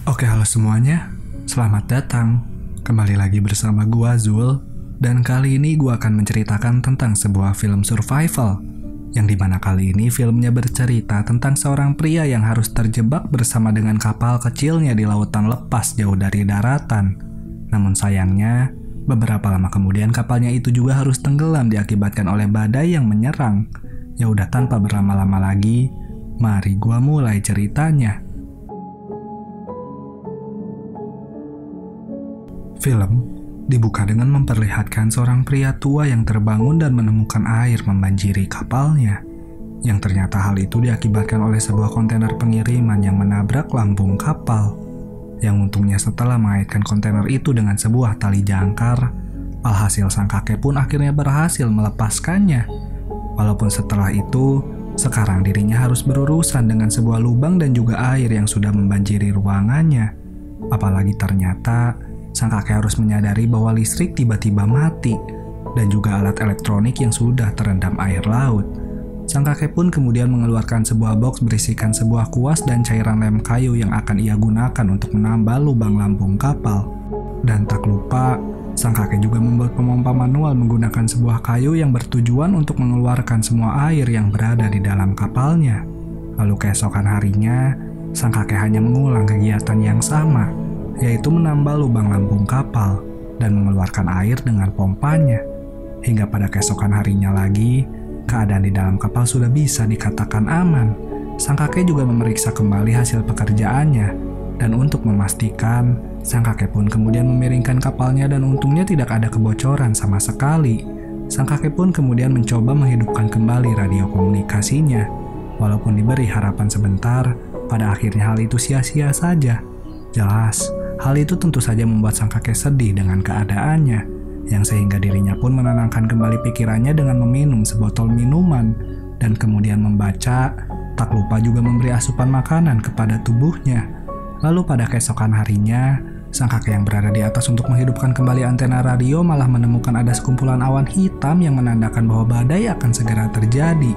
Oke, halo semuanya. Selamat datang. Kembali lagi bersama gua Zul. Dan kali ini gua akan menceritakan tentang sebuah film survival. Yang dimana kali ini filmnya bercerita tentang seorang pria yang harus terjebak bersama dengan kapal kecilnya di lautan lepas jauh dari daratan. Namun sayangnya, beberapa lama kemudian kapalnya itu juga harus tenggelam diakibatkan oleh badai yang menyerang. Ya udah, tanpa berlama-lama lagi, mari gua mulai ceritanya. Film dibuka dengan memperlihatkan seorang pria tua yang terbangun dan menemukan air membanjiri kapalnya. Yang ternyata hal itu diakibatkan oleh sebuah kontainer pengiriman yang menabrak lambung kapal. Yang untungnya setelah mengaitkan kontainer itu dengan sebuah tali jangkar, alhasil sang kakek pun akhirnya berhasil melepaskannya. Walaupun setelah itu, sekarang dirinya harus berurusan dengan sebuah lubang dan juga air yang sudah membanjiri ruangannya. Apalagi ternyata sang kakek harus menyadari bahwa listrik tiba-tiba mati dan juga alat elektronik yang sudah terendam air laut. Sang kakek pun kemudian mengeluarkan sebuah box berisikan sebuah kuas dan cairan lem kayu yang akan ia gunakan untuk menambal lubang lambung kapal. Dan tak lupa, sang kakek juga membuat pemompa manual menggunakan sebuah kayu yang bertujuan untuk mengeluarkan semua air yang berada di dalam kapalnya. Lalu keesokan harinya, sang kakek hanya mengulang kegiatan yang sama, yaitu menambal lubang lambung kapal dan mengeluarkan air dengan pompanya. Hingga pada keesokan harinya lagi, keadaan di dalam kapal sudah bisa dikatakan aman. Sang kakek juga memeriksa kembali hasil pekerjaannya, dan untuk memastikan, sang kakek pun kemudian memiringkan kapalnya dan untungnya tidak ada kebocoran sama sekali. Sang kakek pun kemudian mencoba menghidupkan kembali radio komunikasinya. Walaupun diberi harapan sebentar, pada akhirnya hal itu sia-sia saja. Jelas, hal itu tentu saja membuat sang kakek sedih dengan keadaannya, yang sehingga dirinya pun menenangkan kembali pikirannya dengan meminum sebotol minuman, dan kemudian membaca, tak lupa juga memberi asupan makanan kepada tubuhnya. Lalu pada keesokan harinya, sang kakek yang berada di atas untuk menghidupkan kembali antena radio malah menemukan ada sekumpulan awan hitam yang menandakan bahwa badai akan segera terjadi,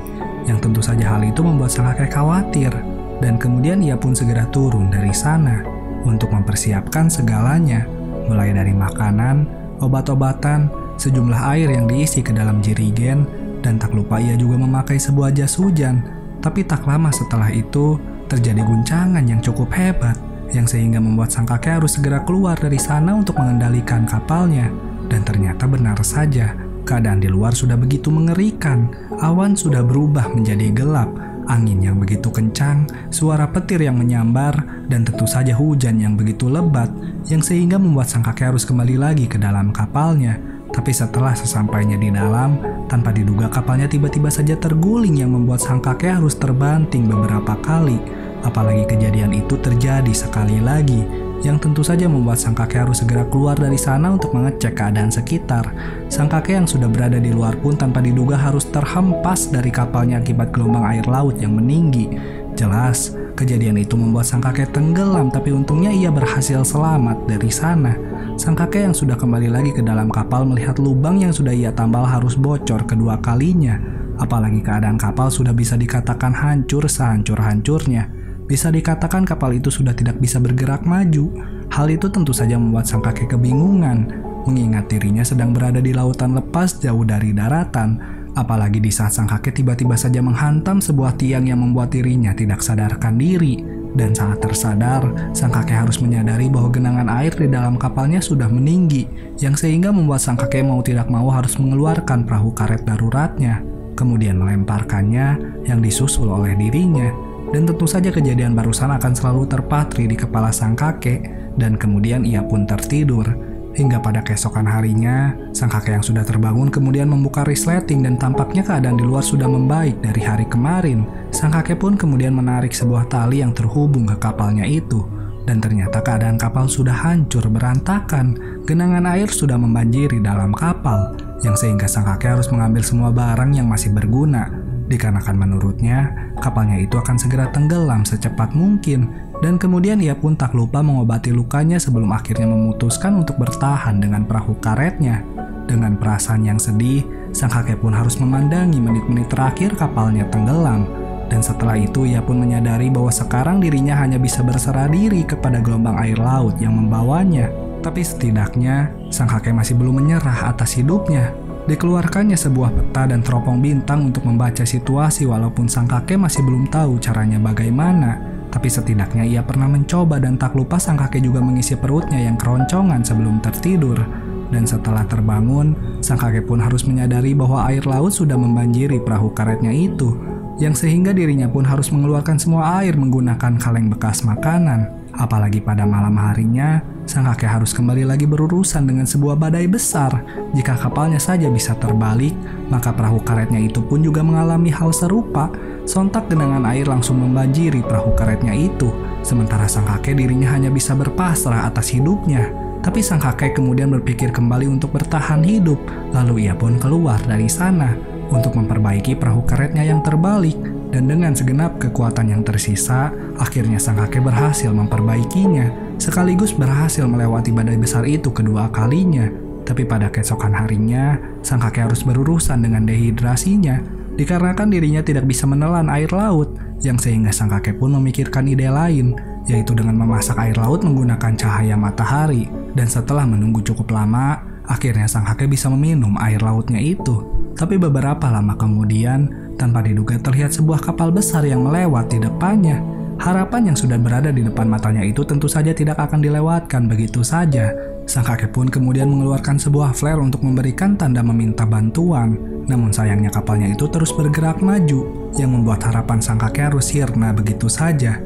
yang tentu saja hal itu membuat sang kakek khawatir, dan kemudian ia pun segera turun dari sana untuk mempersiapkan segalanya, mulai dari makanan, obat-obatan, sejumlah air yang diisi ke dalam jerigen, dan tak lupa ia juga memakai sebuah jas hujan. Tapi tak lama setelah itu, terjadi guncangan yang cukup hebat, yang sehingga membuat sang kakek harus segera keluar dari sana untuk mengendalikan kapalnya. Dan ternyata benar saja, keadaan di luar sudah begitu mengerikan, awan sudah berubah menjadi gelap, angin yang begitu kencang, suara petir yang menyambar, dan tentu saja hujan yang begitu lebat, yang sehingga membuat sang kakek harus kembali lagi ke dalam kapalnya. Tapi setelah sesampainya di dalam, tanpa diduga kapalnya tiba-tiba saja terguling yang membuat sang kakek harus terbanting beberapa kali. Apalagi kejadian itu terjadi sekali lagi, yang tentu saja membuat sang kakek harus segera keluar dari sana untuk mengecek keadaan sekitar. Sang kakek yang sudah berada di luar pun tanpa diduga harus terhempas dari kapalnya akibat gelombang air laut yang meninggi. Jelas, kejadian itu membuat sang kakek tenggelam, tapi untungnya ia berhasil selamat dari sana. Sang kakek yang sudah kembali lagi ke dalam kapal melihat lubang yang sudah ia tambal harus bocor kedua kalinya. Apalagi keadaan kapal sudah bisa dikatakan hancur sehancur-hancurnya. Bisa dikatakan kapal itu sudah tidak bisa bergerak maju. Hal itu tentu saja membuat sang kakek kebingungan, mengingat dirinya sedang berada di lautan lepas jauh dari daratan. Apalagi di saat sang kakek tiba-tiba saja menghantam sebuah tiang yang membuat dirinya tidak sadarkan diri. Dan saat tersadar, sang kakek harus menyadari bahwa genangan air di dalam kapalnya sudah meninggi, yang sehingga membuat sang kakek mau tidak mau harus mengeluarkan perahu karet daruratnya, kemudian melemparkannya yang disusul oleh dirinya. Dan tentu saja kejadian barusan akan selalu terpatri di kepala sang kakek, dan kemudian ia pun tertidur. Hingga pada keesokan harinya, sang kakek yang sudah terbangun kemudian membuka resleting dan tampaknya keadaan di luar sudah membaik dari hari kemarin. Sang kakek pun kemudian menarik sebuah tali yang terhubung ke kapalnya itu. Dan ternyata keadaan kapal sudah hancur berantakan, genangan air sudah membanjiri dalam kapal, yang sehingga sang kakek harus mengambil semua barang yang masih berguna. Dikarenakan menurutnya, kapalnya itu akan segera tenggelam secepat mungkin, dan kemudian ia pun tak lupa mengobati lukanya sebelum akhirnya memutuskan untuk bertahan dengan perahu karetnya. Dengan perasaan yang sedih, sang kakek pun harus memandangi menit-menit terakhir kapalnya tenggelam. Dan setelah itu ia pun menyadari bahwa sekarang dirinya hanya bisa berserah diri kepada gelombang air laut yang membawanya. Tapi setidaknya, sang kakek masih belum menyerah atas hidupnya. Dikeluarkannya sebuah peta dan teropong bintang untuk membaca situasi walaupun sang kakek masih belum tahu caranya bagaimana. Tapi setidaknya ia pernah mencoba dan tak lupa sang kakek juga mengisi perutnya yang keroncongan sebelum tertidur. Dan setelah terbangun, sang kakek pun harus menyadari bahwa air laut sudah membanjiri perahu karetnya itu, yang sehingga dirinya pun harus mengeluarkan semua air menggunakan kaleng bekas makanan. Apalagi pada malam harinya, sang kakek harus kembali lagi berurusan dengan sebuah badai besar. Jika kapalnya saja bisa terbalik, maka perahu karetnya itu pun juga mengalami hal serupa. Sontak genangan air langsung membanjiri perahu karetnya itu, sementara sang kakek dirinya hanya bisa berpasrah atas hidupnya. Tapi sang kakek kemudian berpikir kembali untuk bertahan hidup, lalu ia pun keluar dari sana untuk memperbaiki perahu karetnya yang terbalik. Dan dengan segenap kekuatan yang tersisa, akhirnya sang kakek berhasil memperbaikinya, sekaligus berhasil melewati badai besar itu kedua kalinya. Tapi pada keesokan harinya, sang kakek harus berurusan dengan dehidrasinya, dikarenakan dirinya tidak bisa menelan air laut, yang sehingga sang kakek pun memikirkan ide lain, yaitu dengan memasak air laut menggunakan cahaya matahari. Dan setelah menunggu cukup lama, akhirnya sang kakek bisa meminum air lautnya itu. Tapi beberapa lama kemudian, tanpa diduga terlihat sebuah kapal besar yang melewat di depannya. Harapan yang sudah berada di depan matanya itu tentu saja tidak akan dilewatkan begitu saja. Sang kakek pun kemudian mengeluarkan sebuah flare untuk memberikan tanda meminta bantuan. Namun sayangnya kapalnya itu terus bergerak maju, yang membuat harapan sang kakek harus sirna begitu saja.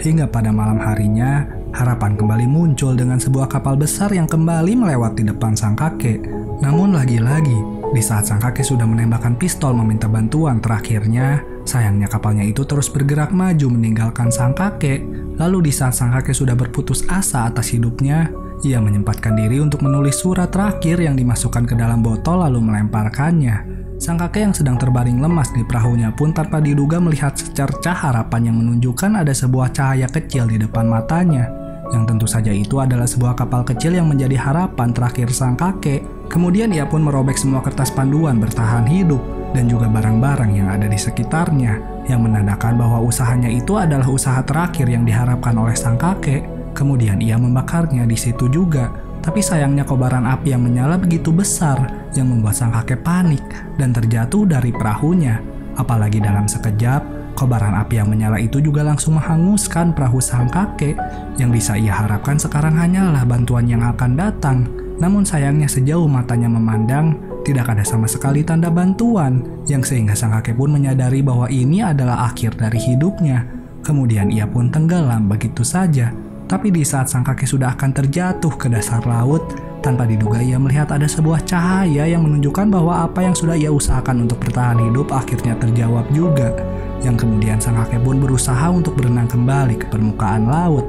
Hingga pada malam harinya, harapan kembali muncul dengan sebuah kapal besar yang kembali melewati depan sang kakek. Namun lagi-lagi, di saat sang kakek sudah menembakkan pistol meminta bantuan terakhirnya, sayangnya kapalnya itu terus bergerak maju meninggalkan sang kakek. Lalu di saat sang kakek sudah berputus asa atas hidupnya, ia menyempatkan diri untuk menulis surat terakhir yang dimasukkan ke dalam botol lalu melemparkannya. Sang kakek yang sedang terbaring lemas di perahunya pun tanpa diduga melihat secercah harapan yang menunjukkan ada sebuah cahaya kecil di depan matanya. Yang tentu saja itu adalah sebuah kapal kecil yang menjadi harapan terakhir sang kakek. Kemudian ia pun merobek semua kertas panduan bertahan hidup dan juga barang-barang yang ada di sekitarnya, yang menandakan bahwa usahanya itu adalah usaha terakhir yang diharapkan oleh sang kakek. Kemudian ia membakarnya di situ juga. Tapi sayangnya kobaran api yang menyala begitu besar yang membuat sang kakek panik dan terjatuh dari perahunya. Apalagi dalam sekejap, kobaran api yang menyala itu juga langsung menghanguskan perahu sang kakek. Yang bisa ia harapkan sekarang hanyalah bantuan yang akan datang. Namun sayangnya sejauh matanya memandang, tidak ada sama sekali tanda bantuan, yang sehingga sang kakek pun menyadari bahwa ini adalah akhir dari hidupnya. Kemudian ia pun tenggelam begitu saja. Tapi di saat sang kakek sudah akan terjatuh ke dasar laut, tanpa diduga ia melihat ada sebuah cahaya yang menunjukkan bahwa apa yang sudah ia usahakan untuk bertahan hidup akhirnya terjawab juga. Yang kemudian sang kakek pun berusaha untuk berenang kembali ke permukaan laut.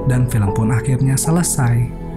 Dan film pun akhirnya selesai.